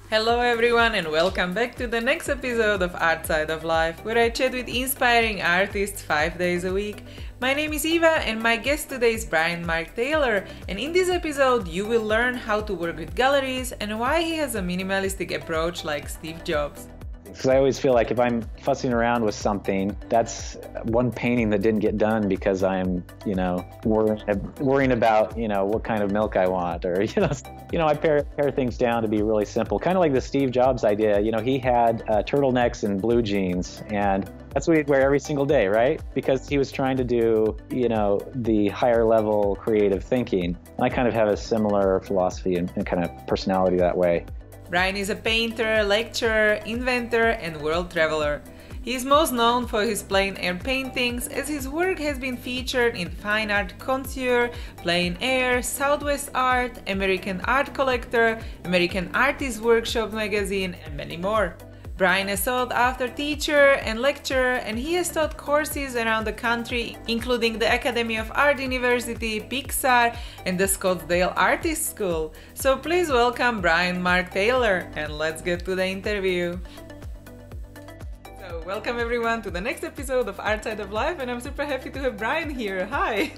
Hello everyone and welcome back to the next episode of Art Side of Life, where I chat with inspiring artists 5 days a week. My name is Eva and my guest today is Bryan Mark Taylor, and in this episode you will learn how to work with galleries and why he has a minimalistic approach like Steve Jobs. Because I always feel like if I'm fussing around with something, that's one painting that didn't get done because I'm, worrying about, what kind of milk I want, or, I pare things down to be really simple. Kind of like the Steve Jobs idea. He had turtlenecks and blue jeans, and that's what he'd wear every single day, right? Because he was trying to do, the higher level creative thinking. And I kind of have a similar philosophy and kind of personality that way. Bryan is a painter, lecturer, inventor, and world traveler. He is most known for his plein air paintings, as his work has been featured in Fine Art Connoisseur, Plein Air, Southwest Art, American Art Collector, American Artist Workshop magazine, and many more. Bryan is a sought-after teacher and lecturer, and he has taught courses around the country, including the Academy of Art University, Pixar, and the Scottsdale Artist School. So please welcome Bryan Mark Taylor, and let's get to the interview. So welcome everyone to the next episode of Art Side of Life, and I'm super happy to have Bryan here. Hi!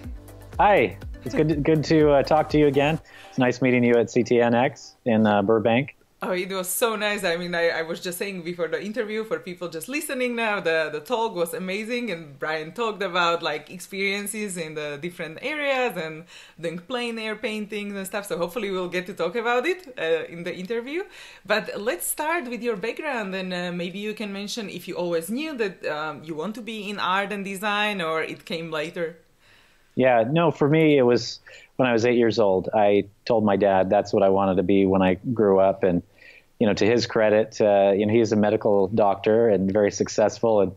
Hi! It's good to talk to you again. It's nice meeting you at CTNX in Burbank. Oh, it was so nice. I mean, I was just saying before the interview, for people just listening now, the talk was amazing, and Bryan talked about like experiences in the different areas and doing plein air paintings and stuff. So hopefully we'll get to talk about it in the interview. But let's start with your background, and maybe you can mention if you always knew that you want to be in art and design, or it came later. Yeah, no, for me, it was when I was 8 years old. I told my dad that's what I wanted to be when I grew up. And, to his credit, he's a medical doctor and very successful. And,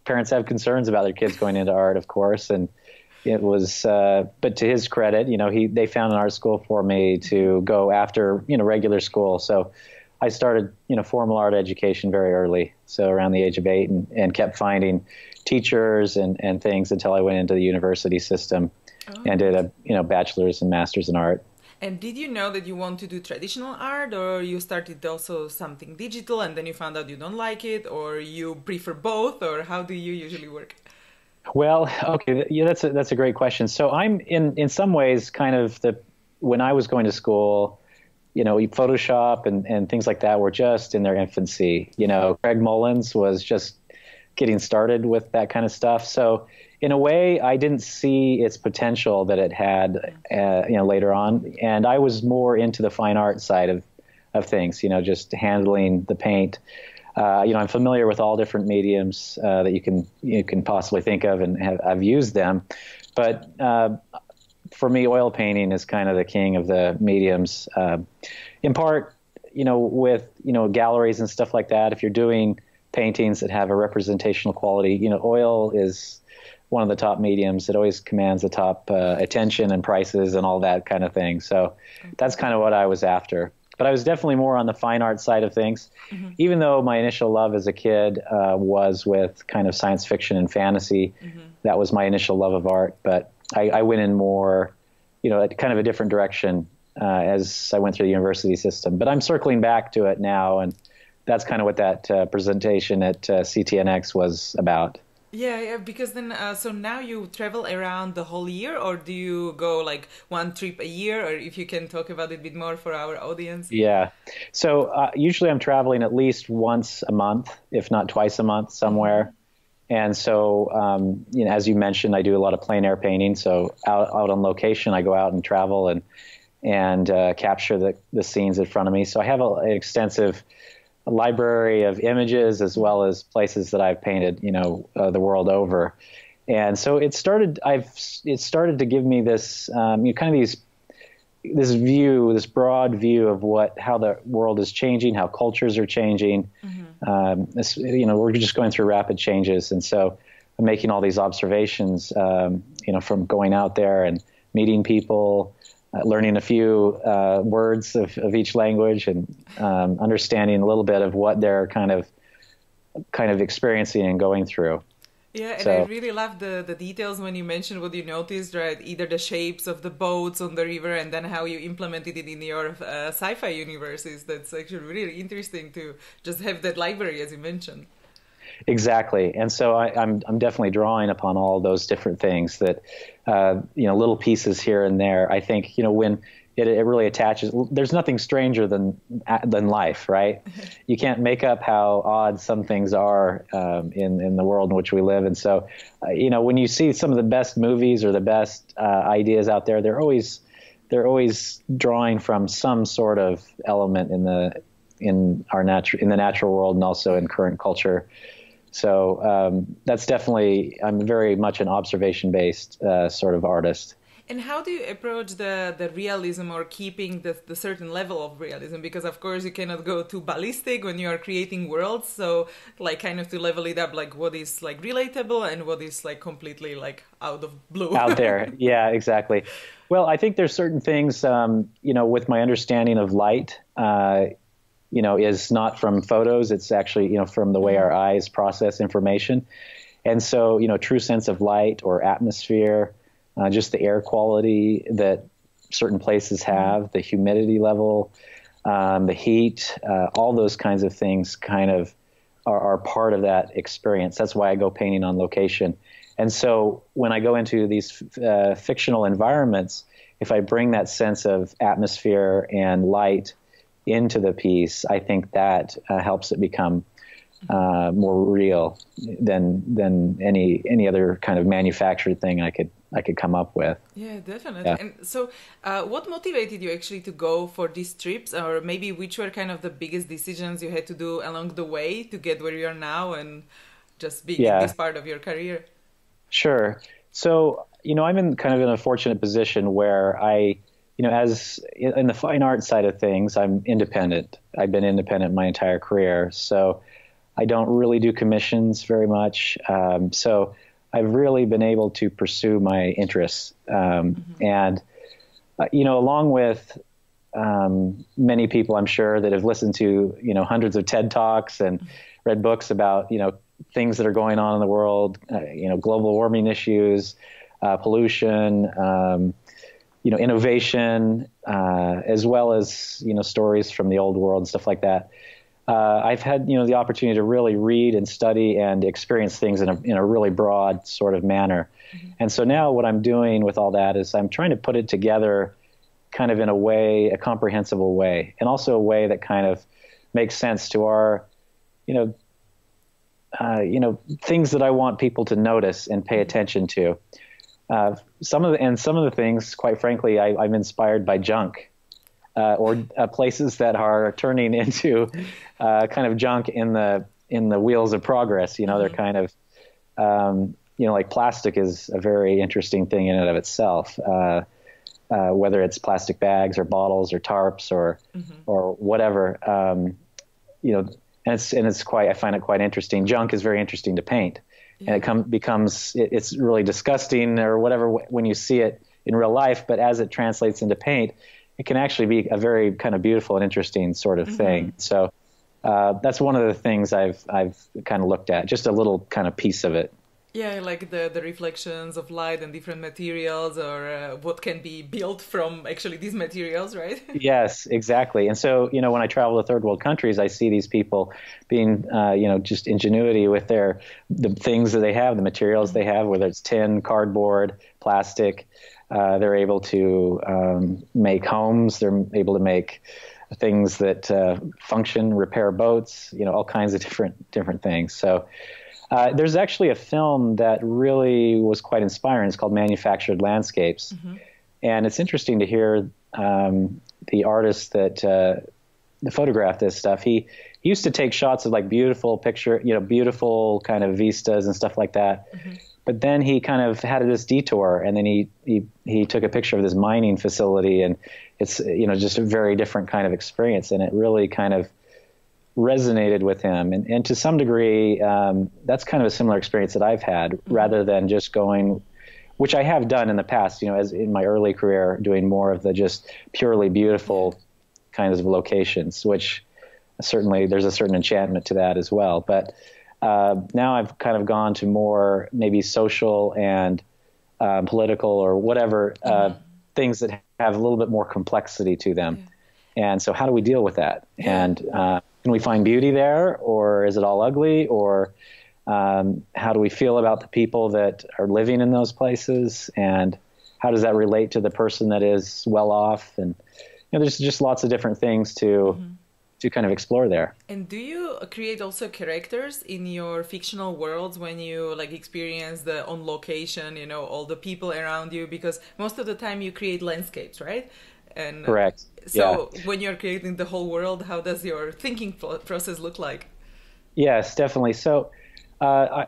parents have concerns about their kids going into art, of course. And it was, but to his credit, they found an art school for me to go after, regular school. So I started, formal art education very early. So around the age of 8 and kept finding teachers and things until I went into the university system and did a bachelor's and master's in art. And did you know that you want to do traditional art, or you started also something digital and then you found out you don't like it, or you prefer both, or how do you usually work? Well, okay, yeah, that's a great question. So I'm in some ways kind of when I was going to school, Photoshop and things like that were just in their infancy. Craig Mullins was just getting started with that kind of stuff. So in a way, I didn't see its potential that it had, later on. And I was more into the fine art side of things, just handling the paint. I'm familiar with all different mediums that you can possibly think of, and I've used them. But for me, oil painting is kind of the king of the mediums. In part, with galleries and stuff like that. If you're doing paintings that have a representational quality, oil is one of the top mediums. It always commands the top attention and prices and all that kind of thing. So that's kind of what I was after. But I was definitely more on the fine art side of things, even though my initial love as a kid was with kind of science fiction and fantasy. That was my initial love of art. But I went in more, kind of a different direction as I went through the university system. But I'm circling back to it now, and that's kind of what that presentation at CTNX was about. Yeah, because then, so now you travel around the whole year, or do you go like one trip a year, or if you can talk about it a bit more for our audience? Yeah, so usually I'm traveling at least once a month, if not twice a month somewhere. And so, as you mentioned, I do a lot of plein air painting. So out on location, I go out and travel and capture the scenes in front of me. So I have an extensive library of images as well as places that I've painted, the world over. And so it started to give me this, kind of this broad view of how the world is changing, how cultures are changing. We're just going through rapid changes. And so I'm making all these observations, from going out there and meeting people, learning a few words of each language, and understanding a little bit of what they're kind of experiencing and going through. Yeah, and I So really love the details when you mentioned what you noticed, right? Either the shapes of the boats on the river and then how you implemented it in your sci-fi universes. That's actually really interesting to just have that library, as you mentioned. exactly. And so I'm definitely drawing upon all those different things that, little pieces here and there. I think, when it really attaches, there's nothing stranger than life, right? You can't make up how odd some things are in the world in which we live. And so, when you see some of the best movies or the best ideas out there, they're always drawing from some sort of element in the natural world and also in current culture. So that's definitely, I'm very much an observation-based sort of artist. And how do you approach the realism or keeping the certain level of realism? Because of course you cannot go too ballistic when you are creating worlds. So like kind of to level it up, like what is like relatable and what is like completely like out of blue. Out there. Yeah, exactly. Well, I think there's certain things, with my understanding of light, is not from photos. It's actually, from the way our eyes process information. And so, true sense of light or atmosphere, just the air quality that certain places have, the humidity level, the heat, all those kinds of things kind of are part of that experience. That's why I go painting on location. And so when I go into these fictional environments, if I bring that sense of atmosphere and light into the piece, I think that helps it become more real than any other kind of manufactured thing I could come up with. Yeah, definitely. Yeah. And so, what motivated you actually to go for these trips, or maybe which were kind of the biggest decisions you had to do along the way to get where you are now and just being in this part of your career? Sure. So, I'm in a fortunate position where as in the fine art side of things, I'm independent. I've been independent my entire career. So I don't really do commissions very much. So I've really been able to pursue my interests. And, along with many people, I'm sure, that have listened to, hundreds of TED Talks and read books about, things that are going on in the world, global warming issues, pollution, innovation, as well as, stories from the old world and stuff like that. I've had, the opportunity to really read and study and experience things in a really broad sort of manner. And so now what I'm doing with all that is I'm trying to put it together kind of in a way, a comprehensible way, and also a way that kind of makes sense to our, things that I want people to notice and pay attention to. Some of the things, quite frankly, I'm inspired by junk, or places that are turning into kind of junk in the wheels of progress. They're kind of, like plastic is a very interesting thing in and of itself. Whether it's plastic bags or bottles or tarps or whatever, and I find it quite interesting. Junk is very interesting to paint. And it's really disgusting or whatever when you see it in real life, but as it translates into paint, it can actually be a very kind of beautiful and interesting sort of thing. So that's one of the things I've kind of looked at, just a little kind of piece of it. Yeah, like the reflections of light and different materials, or what can be built from actually these materials, right? Yes, exactly. And so, when I travel to third world countries, I see these people being, just ingenuity with the things that they have, the materials they have, whether it's tin, cardboard, plastic. They're able to make homes. They're able to make things that function, repair boats, all kinds of different things. So there's actually a film that really was quite inspiring. It's called Manufactured Landscapes. And it's interesting to hear the artist that photographed this stuff. He used to take shots of like beautiful beautiful kind of vistas and stuff like that. But then he kind of had this detour, and then he took a picture of this mining facility, and it's just a very different kind of experience, and it really kind of resonated with him. And to some degree, that's kind of a similar experience that I've had, rather than just going, which I have done in the past, as in my early career, doing more of the just purely beautiful kinds of locations, which certainly there's a certain enchantment to that as well. But Now I've kind of gone to more maybe social and political or whatever things that have a little bit more complexity to them. Yeah. And so how do we deal with that? Yeah. And can we find beauty there, or is it all ugly? Or how do we feel about the people that are living in those places? And how does that relate to the person that is well off? And there's just lots of different things to kind of explore there. And do you create also characters in your fictional worlds when you like experience the on location, all the people around you? Because most of the time you create landscapes, right? And correct. So when you're creating the whole world, how does your thinking process look like? Yes, definitely. So I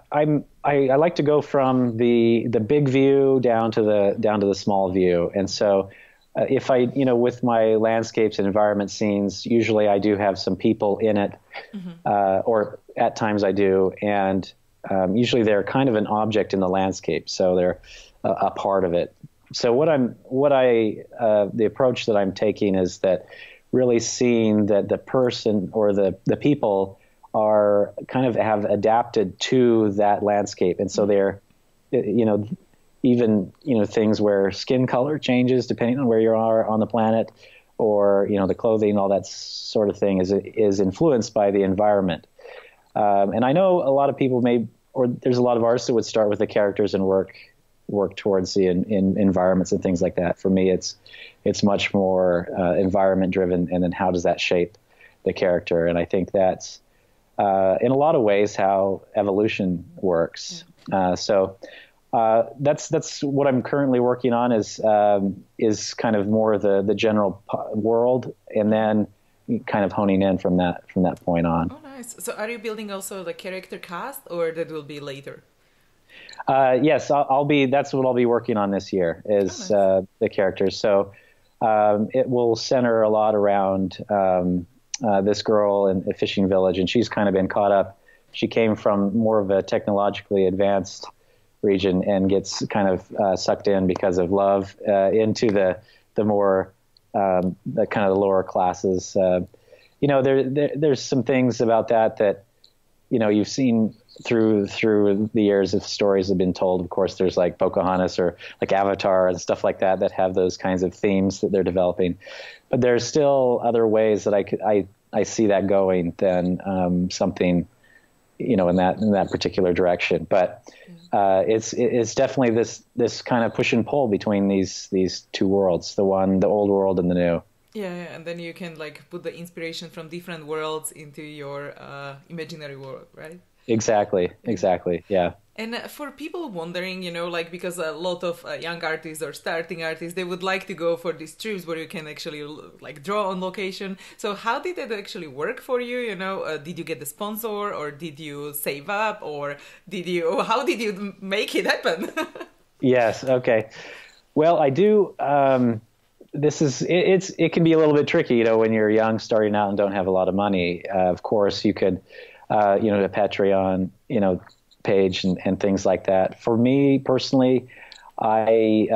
like to go from the big view down to the small view, and so. If I, with my landscapes and environment scenes, usually I do have some people in it, or at times I do, and usually they're kind of an object in the landscape, so they're a part of it. So the approach that I'm taking is that really seeing that the person or the people are kind of have adapted to that landscape, and so they're, even things where skin color changes depending on where you are on the planet, or the clothing, all that sort of thing is influenced by the environment. And I know a lot of people there's a lot of artists that would start with the characters and work towards the environments and things like that. For me, it's much more environment driven, and then how does that shape the character? And I think that's in a lot of ways how evolution works. That's what I'm currently working on is kind of more the general world, and then kind of honing in from that point on. Oh, nice. So are you building also the character cast, or that will be later? Yes, that's what I'll be working on this year is the characters. So it will center a lot around this girl in a fishing village, and she's kind of been caught up. She came from more of a technologically advanced region and gets kind of sucked in because of love into the more the kind of the lower classes. There's some things about that you've seen through the years of stories have been told. Of course, there's like Pocahontas or like Avatar and stuff like that have those kinds of themes that they're developing. But there's still other ways that I see that going than something in that particular direction. But it's definitely this kind of push and pull between these two worlds, the old world and the new. Yeah, and then you can like put the inspiration from different worlds into your imaginary world, right? Exactly, yeah. And for people wondering, because a lot of young artists or starting artists, they would like to go for these trips where you can actually like draw on location. So how did that actually work for you? Did you get the sponsor, or did you save up, or how did you make it happen? Yes. Okay. Well, I do. It can be a little bit tricky, when you're young, starting out and don't have a lot of money. Of course, you could, a Patreon, page and things like that. For me personally, a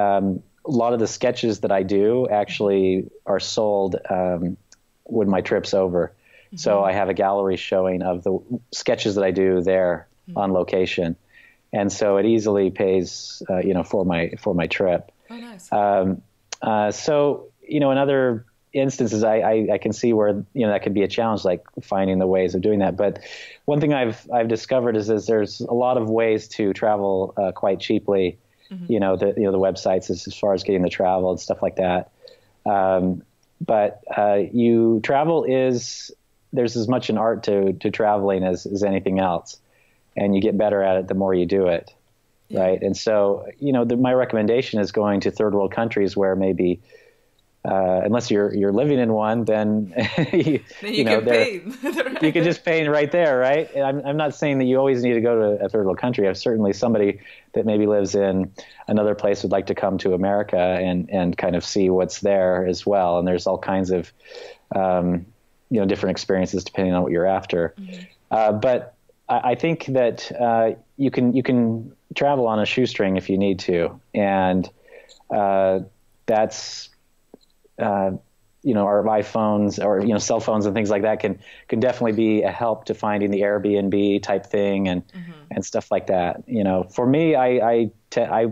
lot of the sketches that I do actually are sold when my trip's over. Mm-hmm. So I have a gallery showing of the sketches that I do there on location, and so it easily pays for my trip. Oh, nice. So in other instances, I can see where that could be a challenge, like finding the ways of doing that. But one thing I've discovered is there's a lot of ways to travel quite cheaply. Mm-hmm. The websites as far as getting the travel and stuff like that. But there's as much an art to traveling as anything else, and you get better at it the more you do it, right? And so my recommendation is going to third world countries where maybe. Unless you're living in one, then you can pay. You can just pay right there, right? I'm not saying that you always need to go to a third world country. Certainly somebody that maybe lives in another place would like to come to America and kind of see what's there as well. And there's all kinds of different experiences depending on what you're after. Mm-hmm. But I think that you can travel on a shoestring if you need to, and that's our iPhones or, cell phones and things like that can definitely be a help to finding the Airbnb type thing and stuff like that. For me, I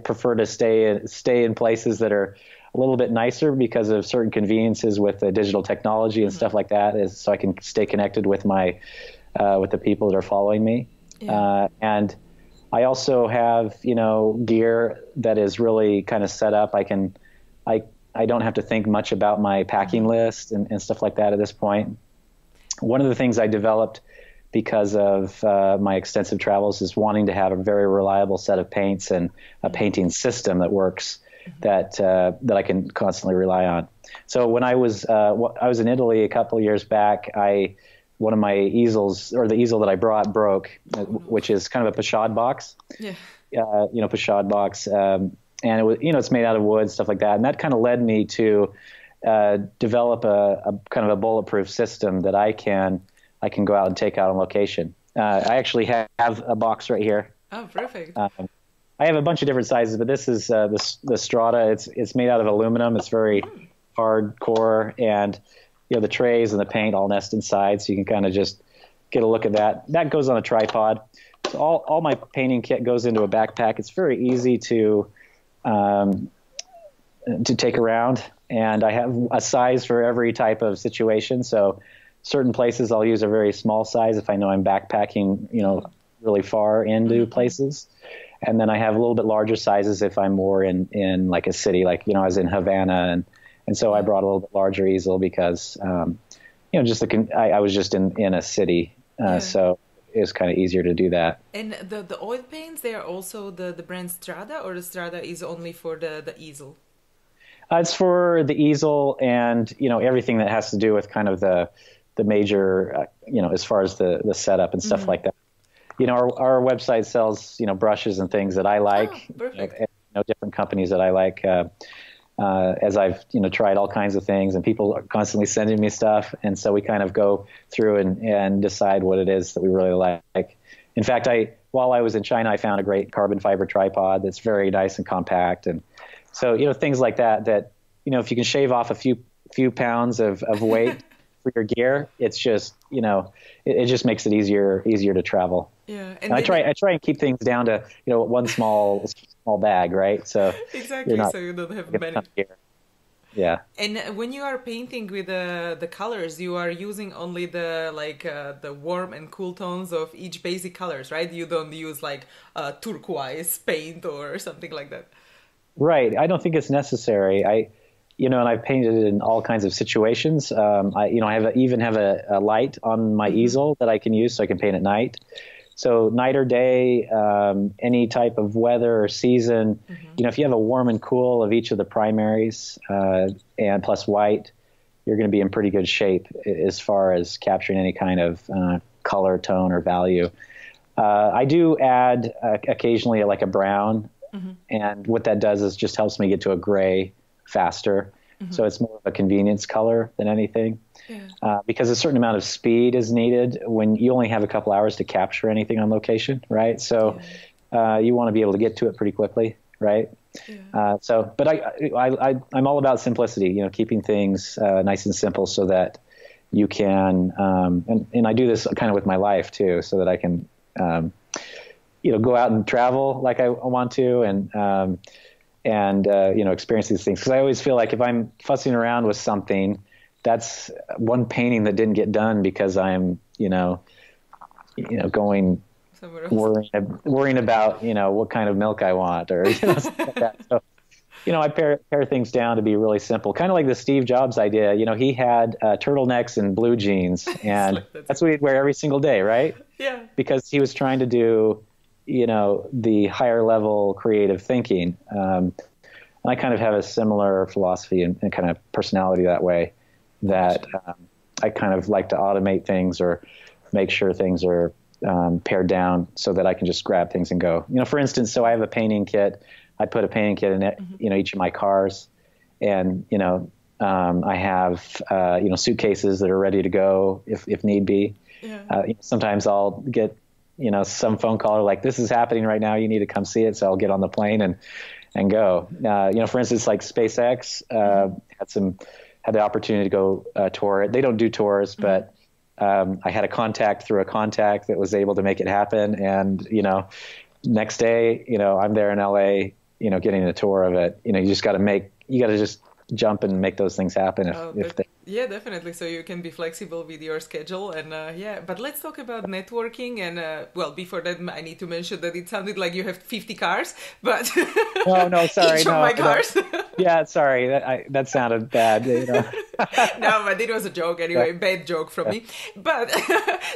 prefer to stay in places that are a little bit nicer because of certain conveniences with the digital technology and stuff like that, is so I can stay connected with with the people that are following me. Yeah. And I also have, gear that is really kind of set up. I don't have to think much about my packing list and stuff like that at this point. One of the things I developed because of my extensive travels is wanting to have a very reliable set of paints and a painting system that works, that I can constantly rely on. So when I was in Italy a couple of years back, one of my easels, or the easel that I brought, broke, which is kind of a pochade box. Yeah. Pochade box. And it was, it's made out of wood, stuff like that. And that kind of led me to develop a kind of a bulletproof system that I can go out and take out on location. I actually have a box right here. Oh, perfect. I have a bunch of different sizes, but this is the Strata. It's made out of aluminum. It's very hardcore, and the trays and the paint all nest inside, so you can kind of just get a look at that. That goes on a tripod. So all my painting kit goes into a backpack. It's very easy to take around, and I have a size for every type of situation. So certain places I'll use a very small size if I know I'm backpacking, really far into places. And then I have a little bit larger sizes if I'm more in like a city, like, I was in Havana, and so I brought a little bit larger easel because, I was just in a city. So it was kind of easier to do that. And the oil paints, they are also the brand Strada, or the Strada is only for the easel? It's for the easel and, everything that has to do with kind of the major, as far as the setup and stuff like that. Our website sells, brushes and things that I like, different companies that I like, as I've, tried all kinds of things, and people are constantly sending me stuff. And so we kind of go through and decide what it is that we really like. In fact, while I was in China, I found a great carbon fiber tripod that's very nice and compact. And so, things like that, if you can shave off a few pounds of weight for your gear, it's just, it just makes it easier to travel. Yeah. And I try and keep things down to, one small bag, right? So exactly. So you don't have many. Yeah. And when you are painting with the colors, you are using only the warm and cool tones of each basic colors, right? You don't use like turquoise paint or something like that. Right. I don't think it's necessary. And I've painted in all kinds of situations. I even have a light on my easel that I can use so I can paint at night. So night or day, any type of weather or season, if you have a warm and cool of each of the primaries and plus white, you're going to be in pretty good shape as far as capturing any kind of color, tone, or value. I do add occasionally like a brown, and what that does is just helps me get to a gray faster. So it's more of a convenience color than anything. Yeah. Because a certain amount of speed is needed when you only have a couple hours to capture anything on location, right? So you want to be able to get to it pretty quickly, right? Yeah. But I'm all about simplicity, keeping things nice and simple so that you can, and I do this kind of with my life too, so that I can, go out and travel like I want to, and experience these things. Because I always feel like if I'm fussing around with something, that's one painting that didn't get done because I'm, going worrying about, what kind of milk I want, or something like that. So, I pare things down to be really simple, kind of like the Steve Jobs idea. He had turtlenecks and blue jeans, and that's what he'd wear every single day, right? Yeah. Because he was trying to do, the higher level creative thinking. And I kind of have a similar philosophy and kind of personality that way, that I kind of like to automate things or make sure things are pared down so that I can just grab things and go. For instance, so I have a painting kit. I put a painting kit in it, each of my cars, and I have suitcases that are ready to go if need be. Yeah. Sometimes I'll get some phone call like, this is happening right now, you need to come see it. So I'll get on the plane and go. For instance, like SpaceX had some had the opportunity to go tour it. They don't do tours, but I had a contact through a contact that was able to make it happen. And, next day, I'm there in LA, getting a tour of it. You just got to just jump and make those things happen if they. Yeah, definitely. So you can be flexible with your schedule. And but let's talk about networking. And well, before that, I need to mention that it sounded like you have 50 cars, but no, sorry. each of my cars. Yeah, sorry. That sounded bad. No, but it was a joke anyway, Yeah. bad joke from me. But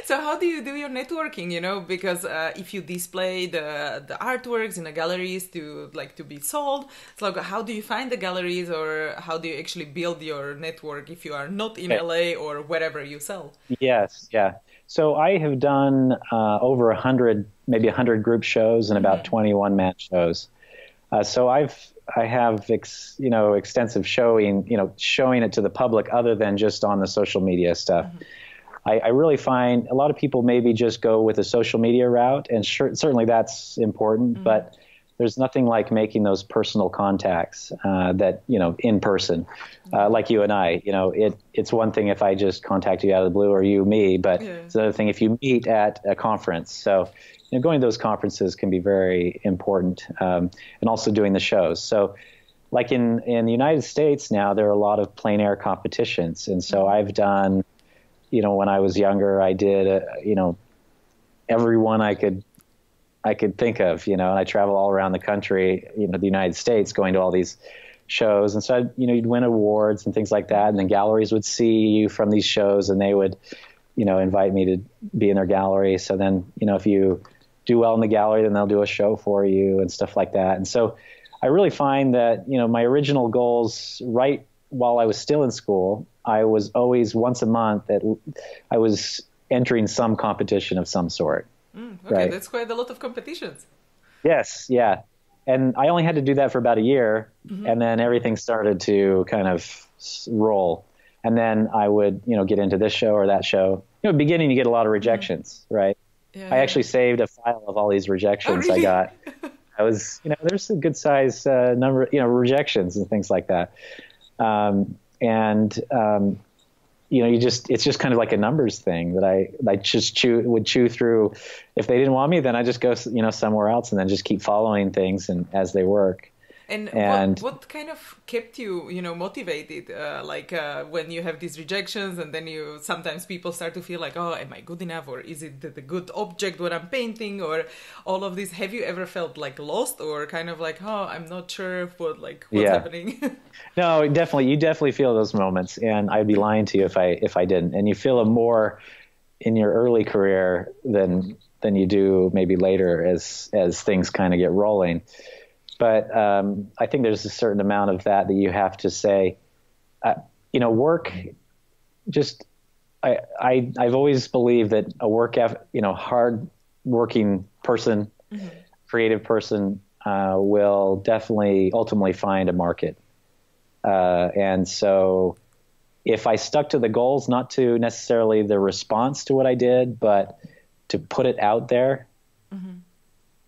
so how do you do your networking, Because if you display the artworks in the galleries to be sold, it's like, how do you find the galleries, or how do you actually build your network if you are not in LA or wherever you sell? Yes, yeah. So I have done over 100, maybe 100 group shows and about 21 man shows. So I have extensive showing it to the public other than just on the social media stuff. I really find a lot of people maybe just go with a social media route, and certainly that's important, but there's nothing like making those personal contacts that, in person, like you and I. It's one thing if I just contact you out of the blue, or you me, but it's another thing if you meet at a conference. So going to those conferences can be very important, and also doing the shows. So like in the United States now, there are a lot of plein air competitions. And so I've done, when I was younger, I did, every one I could think of, and I travel all around the country, the United States, going to all these shows. And so, you'd win awards and things like that. And then galleries would see you from these shows, and they would, invite me to be in their gallery. So then, if you do well in the gallery, then they'll do a show for you and stuff like that. And so I really find that, my original goals, right while I was still in school, I was always once a month I was entering some competition of some sort. Okay, right? That's quite a lot of competitions. Yes, yeah. And I only had to do that for about a year, and then everything started to kind of roll. And then I would, get into this show or that show. Beginning you get a lot of rejections, right? Yeah, I actually saved a file of all these rejections I got. I was, there's a good size number, rejections and things like that. It's just kind of like a numbers thing that I just would chew through. If they didn't want me, then I just go, somewhere else, and then just keep following things and as they work. And what kind of kept you, motivated? When you have these rejections, and then sometimes people start to feel like, oh, am I good enough? Or is it the good object what I'm painting? Or all of this. Have you ever felt like lost, or kind of like, oh, I'm not sure what's happening? No, definitely. You definitely feel those moments, and I'd be lying to you if I didn't. And you feel them more in your early career than you do maybe later as things kind of get rolling. But I think there's a certain amount of that you have to say, work. Just I've always believed that a hard working person, creative person, will definitely ultimately find a market. And so if I stuck to the goals, not to necessarily the response to what I did, but to put it out there,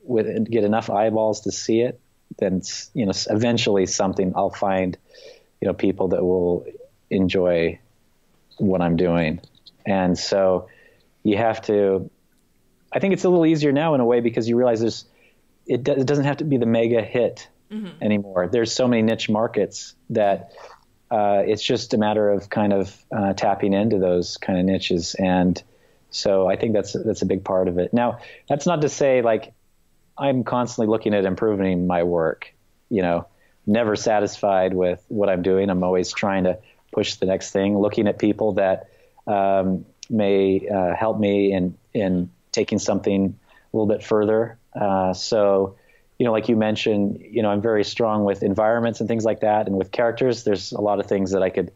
get enough eyeballs to see it, then eventually something I'll find, people that will enjoy what I'm doing. And so you have to. I think it's a little easier now in a way, because you realize it doesn't have to be the mega hit anymore. There's so many niche markets that it's just a matter of kind of tapping into those kind of niches. And so I think that's a big part of it. Now, that's not to say like I'm constantly looking at improving my work, never satisfied with what I'm doing. I'm always trying to push the next thing, looking at people that may help me in taking something a little bit further. So, like you mentioned, I'm very strong with environments and things like that. And with characters, there's a lot of things that I could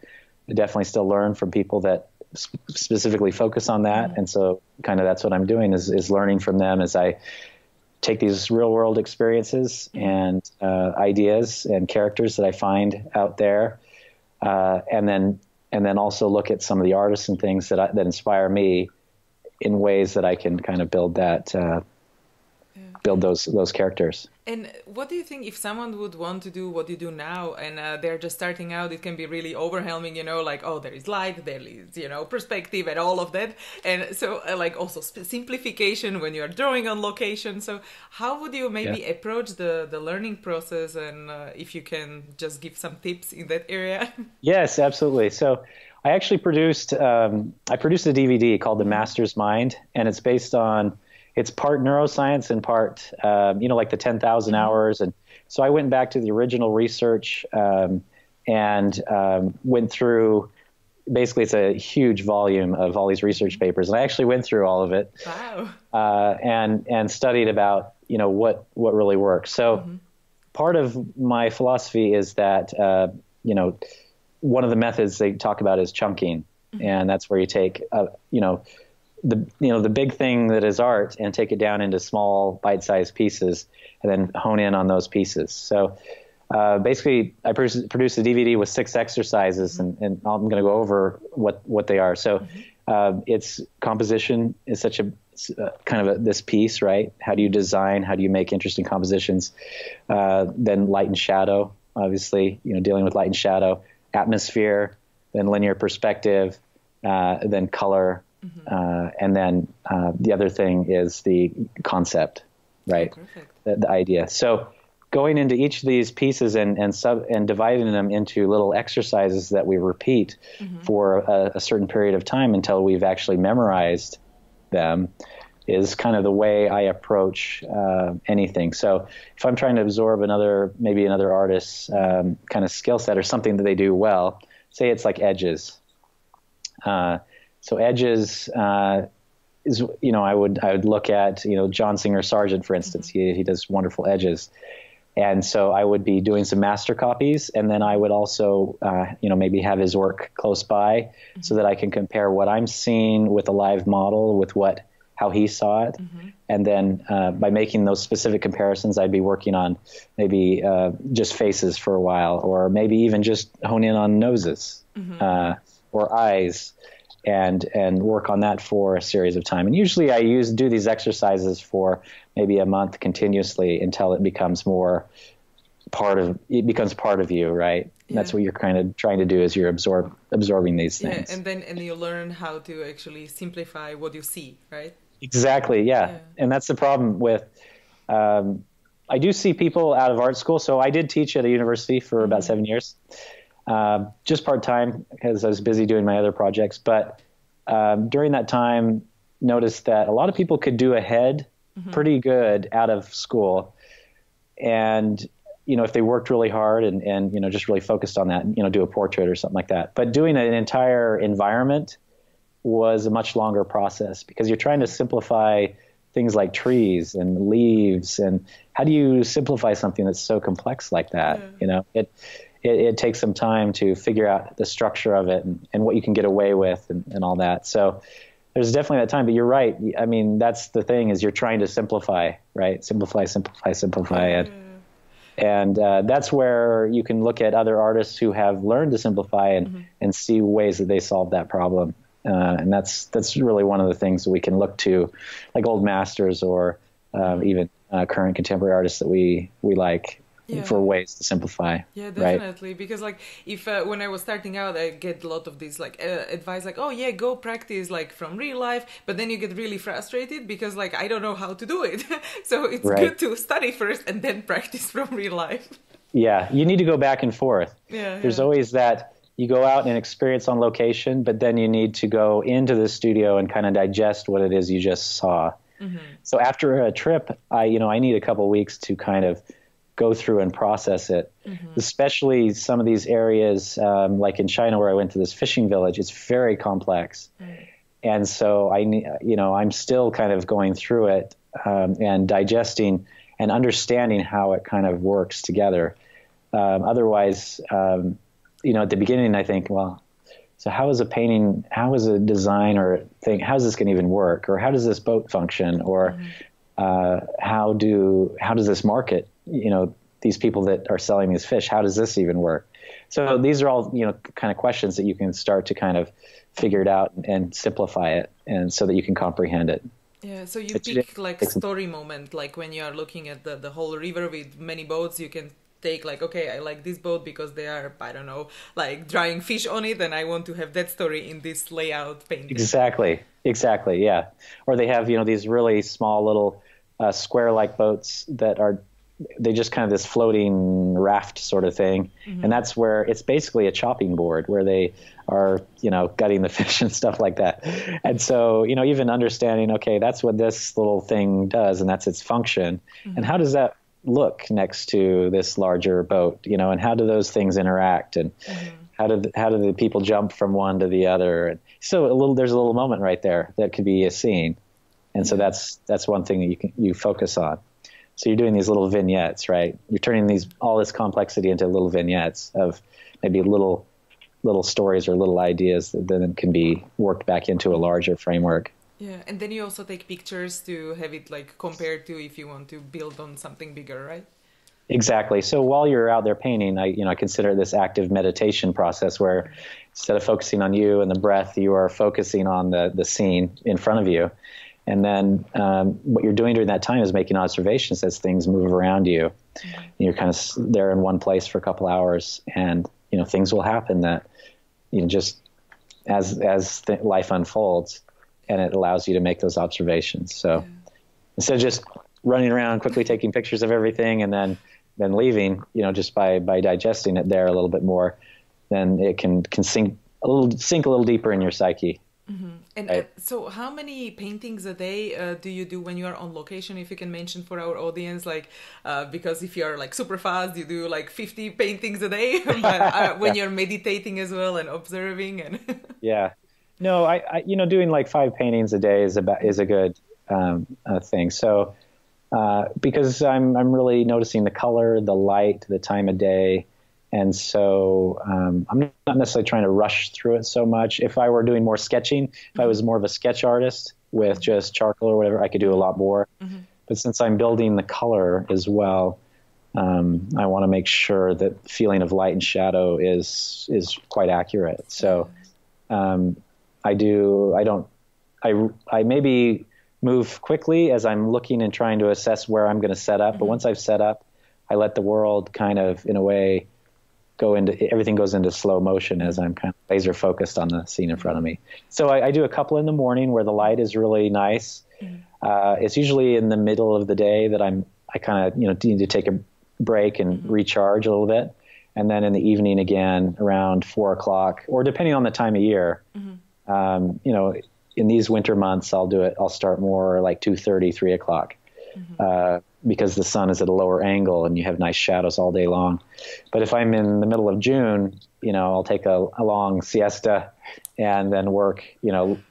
definitely still learn from people that specifically focus on that. And so kind of that's what I'm doing is learning from them as I take these real world experiences and ideas and characters that I find out there. And then also look at some of the artists and things that inspire me in ways that I can kind of build that build those characters. And what do you think if someone would want to do what you do now and they're just starting out, it can be really overwhelming, like, oh, there is light, there is, perspective and all of that. And so like also simplification when you're drawing on location. So how would you maybe approach the learning process, and if you can just give some tips in that area? Yes, absolutely. So I actually produced a DVD called The Master's Mind, and it's based on, it's part neuroscience and part, like the 10,000 hours. And so I went back to the original research and went through, basically it's a huge volume of all these research papers. And I actually went through all of it. Wow. And studied about, what really works. So part of my philosophy is that, one of the methods they talk about is chunking. And that's where you take, the big thing that is art and take it down into small bite-sized pieces and then hone in on those pieces. So basically I produced a DVD with 6 exercises and I'm going to go over what they are. So it's composition is such a kind of this piece, right? How do you design? How do you make interesting compositions? Then light and shadow, obviously, dealing with light and shadow, atmosphere, then linear perspective, then color, and then the other thing is the concept, right? The idea. So going into each of these pieces and dividing them into little exercises that we repeat for a certain period of time until we've actually memorized them is kind of the way I approach anything. So if I'm trying to absorb maybe another artist's kind of skill set or something that they do well, say it's like edges. So edges is, I would look at, John Singer Sargent, for instance. He does wonderful edges. And so I would be doing some master copies, and then I would also, maybe have his work close by so that I can compare what I'm seeing with a live model with how he saw it. And then by making those specific comparisons, I'd be working on maybe just faces for a while, or maybe even just hone in on noses or eyes. And work on that for a series of time. And usually I do these exercises for maybe a month continuously until it becomes part of you, right? Yeah. That's what you're kind of trying to do, is you're absorbing these things. And then you learn how to actually simplify what you see, right? Exactly, yeah. And that's the problem with, I do see people out of art school. So I did teach at a university for about 7 years. Just part-time because I was busy doing my other projects. But during that time, noticed that a lot of people could do a head pretty good out of school. And, if they worked really hard and just really focused on that, do a portrait or something like that. But doing an entire environment was a much longer process because you're trying to simplify things like trees and leaves. And how do you simplify something that's so complex like that? It takes some time to figure out the structure of it and what you can get away with and all that. So there's definitely that time, but you're right. I mean, that's the thing, is you're trying to simplify, right? Simplify. And that's where you can look at other artists who have learned to simplify and see ways that they solve that problem. And that's really one of the things that we can look to, like old masters or even current contemporary artists that we like. For ways to simplify. Yeah, definitely. Right? Because if when I was starting out, I get a lot of this advice go practice from real life, but then you get really frustrated because I don't know how to do it. So it's good to study first and then practice from real life. Yeah, you need to go back and forth. There's always that you go out and experience on location, but then you need to go into the studio and kind of digest what it is you just saw. So after a trip, I need a couple of weeks to kind of go through and process it, especially some of these areas like in China where I went to this fishing village. It's very complex. And so I'm still kind of going through it and digesting and understanding how it kind of works together. Otherwise, at the beginning I think, well, so how is a design or thing, how is this going to even work? Or how does this boat function? Or how does this market, these people that are selling these fish, how does this even work? So these are all, kind of questions that you can start to kind of figure it out and simplify it, and so that you can comprehend it. Yeah, so you It's, pick like it's story moment, like when you are looking at the whole river with many boats, you can take like, okay, I like this boat because they are, I don't know, like drying fish on it, and I want to have that story in this layout painting. exactly, yeah. Or they have, these really small little square-like boats that are they just kind of this floating raft sort of thing. And that's where it's basically a chopping board where they are, gutting the fish and stuff like that. And so, even understanding, okay, that's what this little thing does and that's its function. And how does that look next to this larger boat, and how do those things interact, and how do the people jump from one to the other? And so there's a little moment right there that could be a scene. And so that's one thing that you focus on. So you're doing these little vignettes, right? You're turning all this complexity into little vignettes of maybe little stories or little ideas that then can be worked back into a larger framework. Yeah, and then you also take pictures to have it like compared to if you want to build on something bigger, right? Exactly. So while you're out there painting, I consider this active meditation process where instead of focusing on you and the breath, you are focusing on the scene in front of you. And then what you're doing during that time is making observations as things move around you. And you're kind of there in one place for a couple hours, and things will happen that just as life unfolds, and it allows you to make those observations. So instead of just running around quickly taking pictures of everything and then leaving, just by digesting it there a little bit more, then it can sink a little deeper in your psyche. And right. So how many paintings a day do you do when you are on location, if you can mention for our audience, like because if you're like super fast, you do like 50 paintings a day, but when you're meditating as well and observing and yeah. No, I doing like 5 paintings a day is a good thing. So because I'm really noticing the color, the light, the time of day. And so I'm not necessarily trying to rush through it so much. If I were doing more sketching, if I was more of a sketch artist with just charcoal or whatever, I could do a lot more. But since I'm building the color as well, I want to make sure that the feeling of light and shadow is quite accurate. So I maybe move quickly as I'm looking and trying to assess where I'm going to set up. But once I've set up, I let the world kind of, in a way, everything goes into slow motion as I'm kind of laser focused on the scene in front of me. So I do a couple in the morning where the light is really nice. It's usually in the middle of the day that I kind of, need to take a break and recharge a little bit. And then in the evening again around 4 o'clock, or depending on the time of year, in these winter months, I'll start more like 2:30, 3 o'clock. Because the sun is at a lower angle and you have nice shadows all day long. But if I'm in the middle of June, I'll take a long siesta and then work,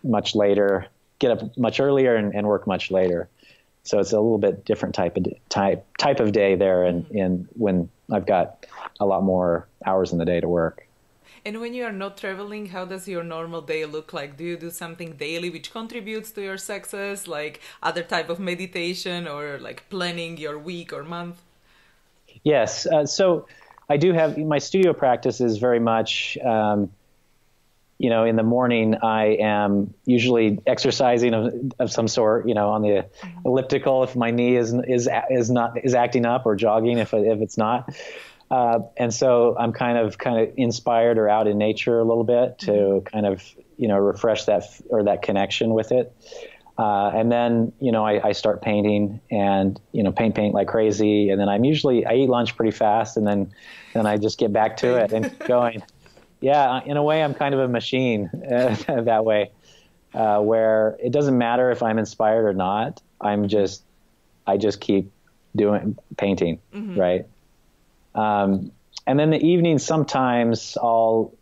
much later, get up much earlier and work much later. So it's a little bit different type of day there, and when I've got a lot more hours in the day to work. And when you are not traveling, how does your normal day look like? Do you do something daily which contributes to your success, like other type of meditation or like planning your week or month? Yes. So I do have my studio practice is very much, in the morning I am usually exercising of some sort, on the elliptical if my knee is acting up, or jogging if it's not. And so I'm kind of inspired or out in nature a little bit to kind of, refresh that connection with it. And then, I start painting and, paint like crazy. And then I eat lunch pretty fast, and then I just get back to it and going. Yeah, in a way, I'm kind of a machine that way, where it doesn't matter if I'm inspired or not. I just keep painting, right? And then the evening, sometimes I'll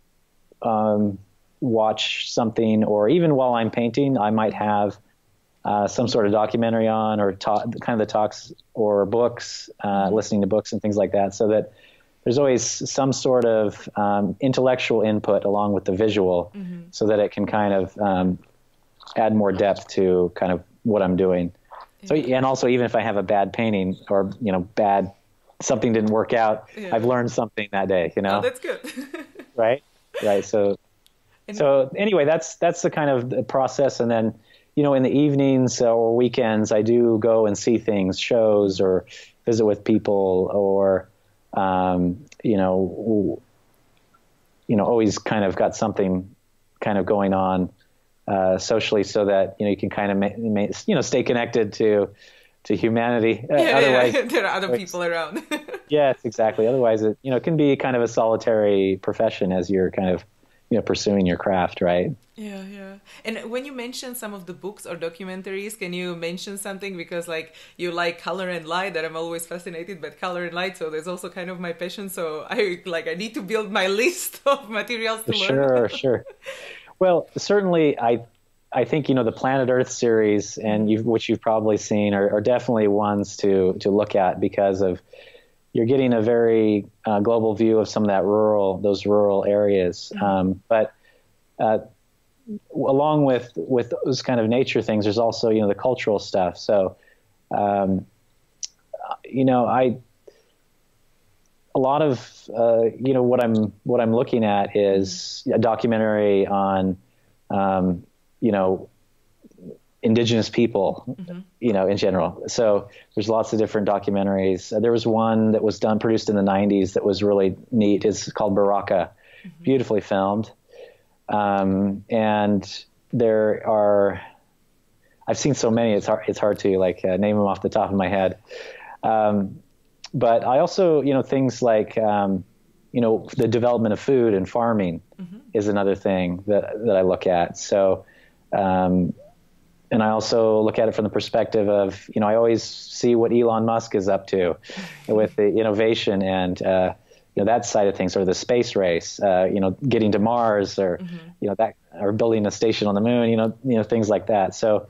watch something, or even while I'm painting, I might have some sort of documentary on, or kind of the talks or books, listening to books and things like that, so that there's always some sort of intellectual input along with the visual, so that it can kind of add more depth to kind of what I'm doing. So, and also, even if I have a bad painting or, something didn't work out, I've learned something that day, Oh, that's good. Right. So anyway, that's the kind of the process. And then, in the evenings or weekends, I do go and see things, shows, or visit with people, or, always kind of got something kind of going on socially, so that you can kind of stay connected to humanity. Otherwise, there are other people around. Yes, exactly. Otherwise, it can be kind of a solitary profession as you're kind of pursuing your craft, right? Yeah, yeah. And when you mention some of the books or documentaries, can you mention something? Because like you like color and light, that I'm always fascinated by color and light. So there's also kind of my passion. So I need to build my list of materials to learn. Sure. Well, certainly I think, the Planet Earth series, and which you've probably seen, are definitely ones to look at, because of you're getting a very global view of some of those rural areas. But along with those kind of nature things, there's also, the cultural stuff. So, a lot of, what I'm looking at is a documentary on, indigenous people, in general. So there's lots of different documentaries. There was one that was produced in the 90s that was really neat. It's called Baraka, beautifully filmed. And there are, I've seen so many, it's hard to name them off the top of my head. But I also, things like, the development of food and farming is another thing that I look at. So, and I also look at it from the perspective of, I always see what Elon Musk is up to with the innovation and, that side of things, or the space race, getting to Mars, or, or building a station on the moon, things like that. So,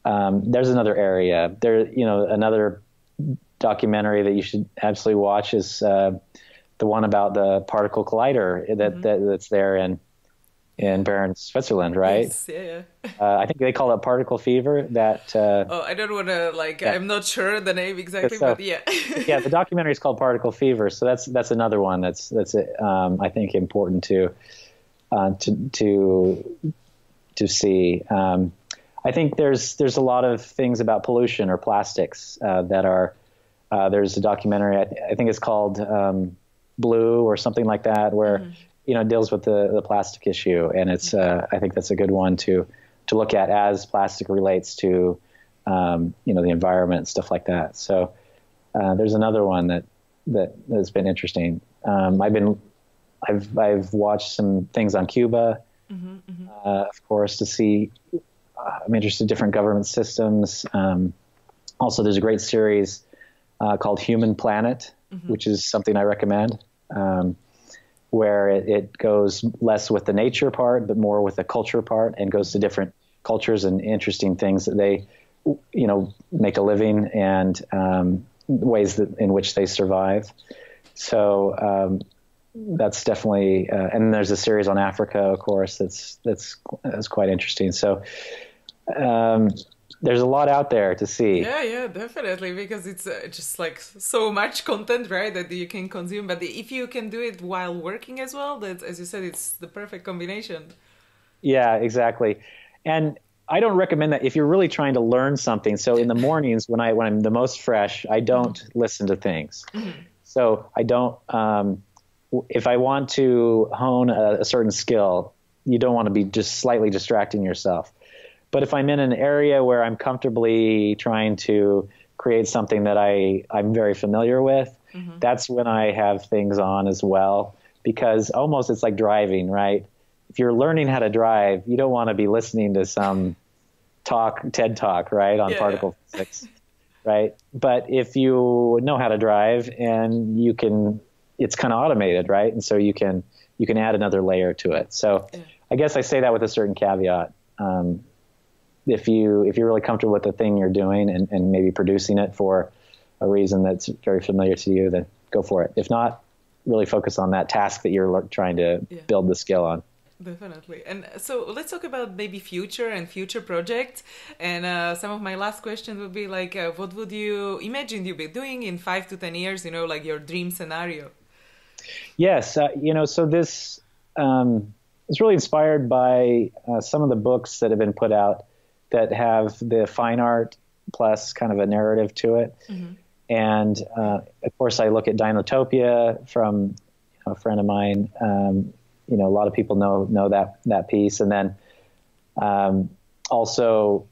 there's another area there, another documentary that you should absolutely watch is, the one about the particle collider that's there in Bern, Switzerland, right? Yes, yeah. I think they call it particle fever. I don't want to I'm not sure the name exactly, but yeah. Yeah, the documentary is called Particle Fever. So that's another one that's I think important to see. I think there's a lot of things about pollution or plastics that are. There's a documentary, I think it's called Blue or something like that, where it deals with the plastic issue, and it's I think that's a good one to look at as plastic relates to the environment, stuff like that. So there's another one that has been interesting. I've watched some things on Cuba, of course, to see. I'm interested in different government systems. Also, there's a great series called Human Planet, which is something I recommend, where it goes less with the nature part, but more with the culture part, and goes to different cultures and interesting things that they, make a living, and ways in which they survive. So that's definitely, and there's a series on Africa, of course, that's quite interesting. So there's a lot out there to see. Yeah, definitely, because it's just so much content, right, that you can consume. But if you can do it while working as well, that, as you said, it's the perfect combination. Yeah, exactly. And I don't recommend that if you're really trying to learn something. So in the mornings when I'm the most fresh, I don't listen to things. So I don't, if I want to hone a certain skill, you don't want to be just slightly distracting yourself. But if I'm in an area where I'm comfortably trying to create something that I'm very familiar with, that's when I have things on as well, because almost it's like driving, right? If you're learning how to drive, you don't want to be listening to some TED talk, right, on particle physics, right? But if you know how to drive and it's kind of automated, right? And so you can add another layer to it. So I guess I say that with a certain caveat. If you're really comfortable with the thing you're doing and maybe producing it for a reason that's very familiar to you, then go for it. If not, really focus on that task that you're trying to build the skill on. Definitely. And so let's talk about maybe future projects. And some of my last questions would be what would you imagine you'll be doing in 5 to 10 years, your dream scenario? Yes. So this is really inspired by some of the books that have been put out that have the fine art plus kind of a narrative to it. Mm-hmm. And of course, I look at Dinotopia from a friend of mine. A lot of people know that piece. And then also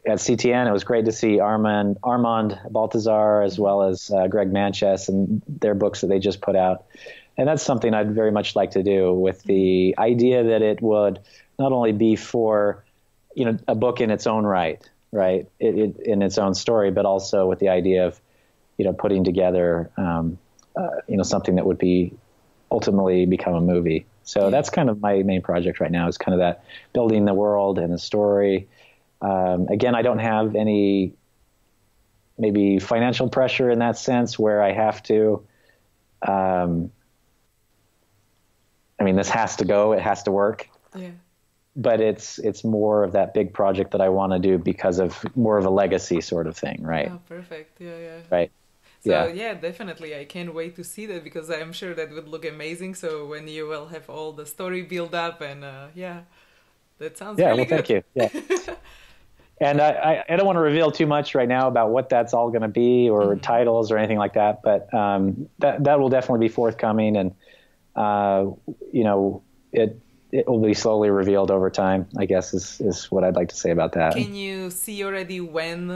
at CTN, it was great to see Armand Baltazar as well as Greg Manchess and their books that they just put out. And that's something I'd very much like to do, with the idea that it would not only be for, a book in its own right, it in its own story, but also with the idea of, putting together, something that would be ultimately become a movie. So that's kind of my main project right now, is kind of that, building the world and the story. Again, I don't have any maybe financial pressure in that sense where I have to, this has to go, it has to work. Yeah. But it's more of that big project that I want to do because of more of a legacy sort of thing, right? Oh, perfect. Yeah. Right. So yeah, definitely. I can't wait to see that, because I'm sure that would look amazing. So when you will have all the story build up, and that sounds really good. Thank you. Yeah. And I don't want to reveal too much right now about what that's all going to be, or titles or anything like that. But that will definitely be forthcoming, and it will be slowly revealed over time, I guess, is what I'd like to say about that. Can you see already when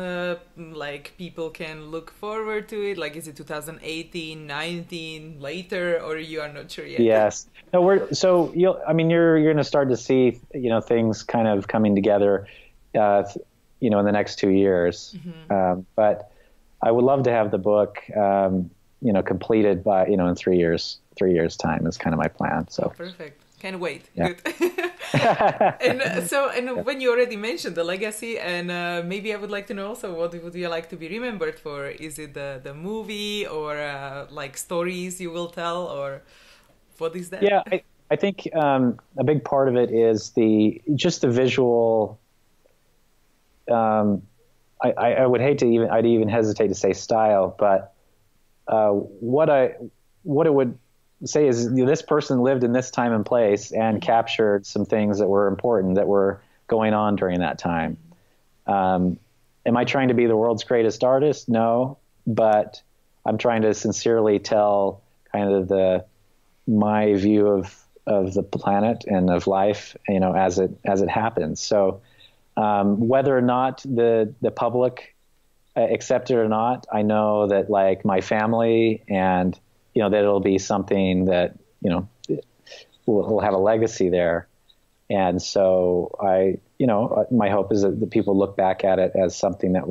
people can look forward to it? Like, is it 2018, 19, later, or you are not sure yet? Yes. No, you're going to start to see, things kind of coming together, in the next 2 years. Mm-hmm. But I would love to have the book, completed by, in 3 years. 3 years time is kind of my plan. So perfect. Can't wait. Yeah. Good. And when you already mentioned the legacy, and maybe I would like to know also, what would you like to be remembered for? Is it the movie, or stories you will tell, or what is that? Yeah, I think a big part of it is the visual. I would hate to I'd even hesitate to say style, but what it would say is, this person lived in this time and place and captured some things that were important, that were going on during that time. Am I trying to be the world's greatest artist? No, but I'm trying to sincerely tell kind of my view of the planet and of life, as it happens. So whether or not the public accept it or not, I know that, like, my family and that it'll be something that, will have a legacy there. And so my hope is that the people look back at it as something that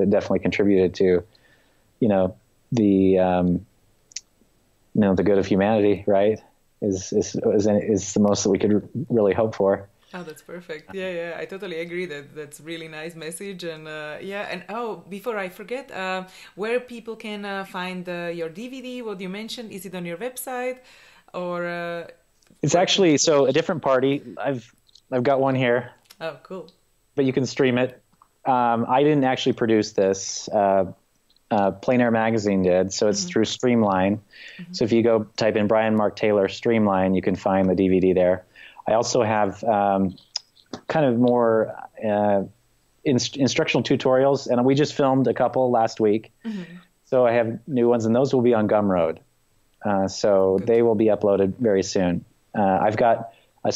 definitely contributed to, the good of humanity, right? Is the most that we could really hope for. Oh, that's perfect. Yeah, I totally agree. That's really nice message. And before I forget, where people can find your DVD, what you mentioned, is it on your website, or? It's actually a different party. I've got one here. Oh, cool. But you can stream it. I didn't actually produce this. Plein Air magazine did, so it's through Streamline. Mm-hmm. So if you go type in Bryan Mark Taylor Streamline, you can find the DVD there. I also have kind of more instructional tutorials, and we just filmed a couple last week. Mm-hmm. So I have new ones, and those will be on Gumroad. So they will be uploaded very soon. I've got a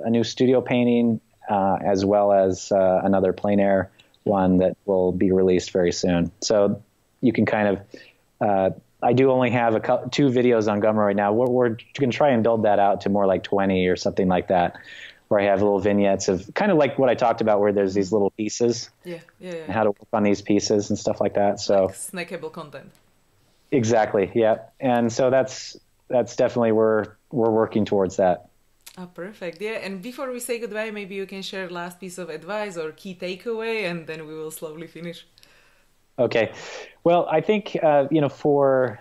new studio painting, as well as another Plein Air one that will be released very soon. So you can kind of I do only have 2 videos on Gumroad right now. We're going to try and build that out to more like 20 or something like that, where I have little vignettes of kind of like what I talked about, where there's these little pieces. Yeah. And how to work on these pieces and stuff like that. So like snackable content. Exactly. Yeah. And so that's definitely we're working towards that. Oh, perfect. Yeah. And before we say goodbye, maybe you can share last piece of advice or key takeaway, and then we will slowly finish. Okay. Well, I think, for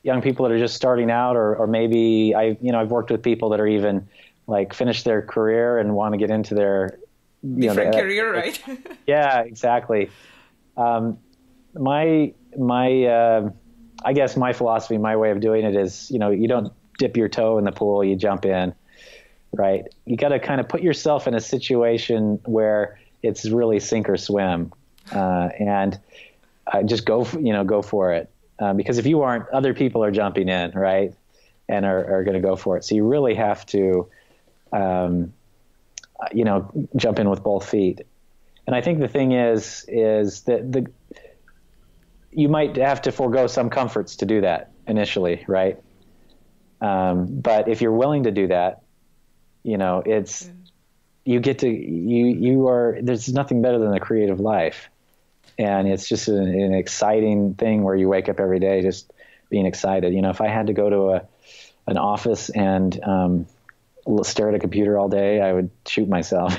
young people that are just starting out, or maybe I've worked with people that are even like finished their career and want to get into their different career, right? Yeah, exactly. My I guess my philosophy, my way of doing it is, you don't dip your toe in the pool, you jump in. right? You got to kind of put yourself in a situation where it's really sink or swim, and just go for it. Because if you aren't, other people are jumping in, right, and are going to go for it. So you really have to, jump in with both feet. And I think the thing is that you might have to forego some comforts to do that initially, right? But if you're willing to do that, there's nothing better than a creative life. And it's just an exciting thing where you wake up every day just being excited. If I had to go to an office and stare at a computer all day, I would shoot myself.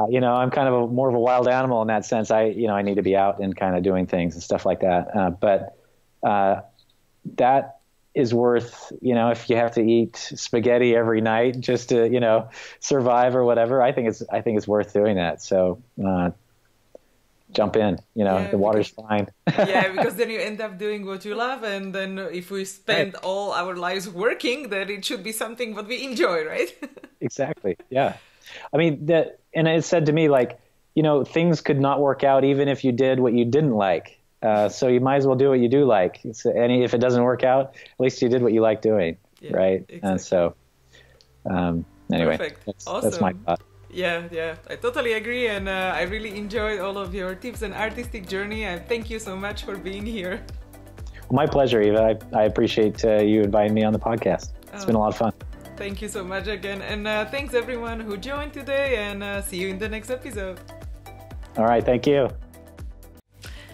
I'm kind of more of a wild animal in that sense. I need to be out and kind of doing things and stuff like that. But that is worth, if you have to eat spaghetti every night just to, survive or whatever, I think it's worth doing that. So, jump in, the water's fine. Yeah, because then you end up doing what you love. And then if we spend all our lives working, then it should be something what we enjoy, right? Exactly. Yeah. I mean, and it said to me, like, things could not work out even if you did what you didn't like. So you might as well do what you do like. And if it doesn't work out, at least you did what you like doing, right? Exactly. And so, anyway, that's my thought. Yeah, I totally agree. And I really enjoyed all of your tips and artistic journey. And thank you so much for being here. Well, my pleasure, Eva. I appreciate you inviting me on the podcast. It's been a lot of fun. Thank you so much again. And thanks everyone who joined today, and see you in the next episode. All right, thank you.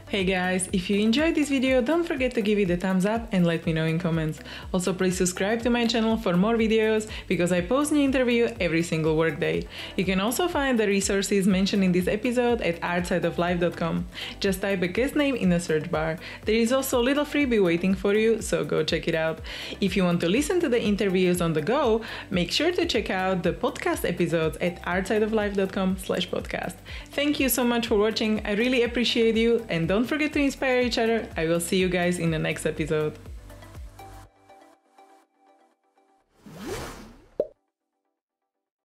Hey guys, if you enjoyed this video, don't forget to give it a thumbs up and let me know in comments. Also, please subscribe to my channel for more videos, because I post new interview every single workday. You can also find the resources mentioned in this episode at artsideoflife.com. Just type a guest name in the search bar. There is also a little freebie waiting for you, so go check it out. If you want to listen to the interviews on the go, make sure to check out the podcast episodes at artsideoflife.com/podcast. Thank you so much for watching. I really appreciate you, and don't forget to inspire each other. I will see you guys in the next episode.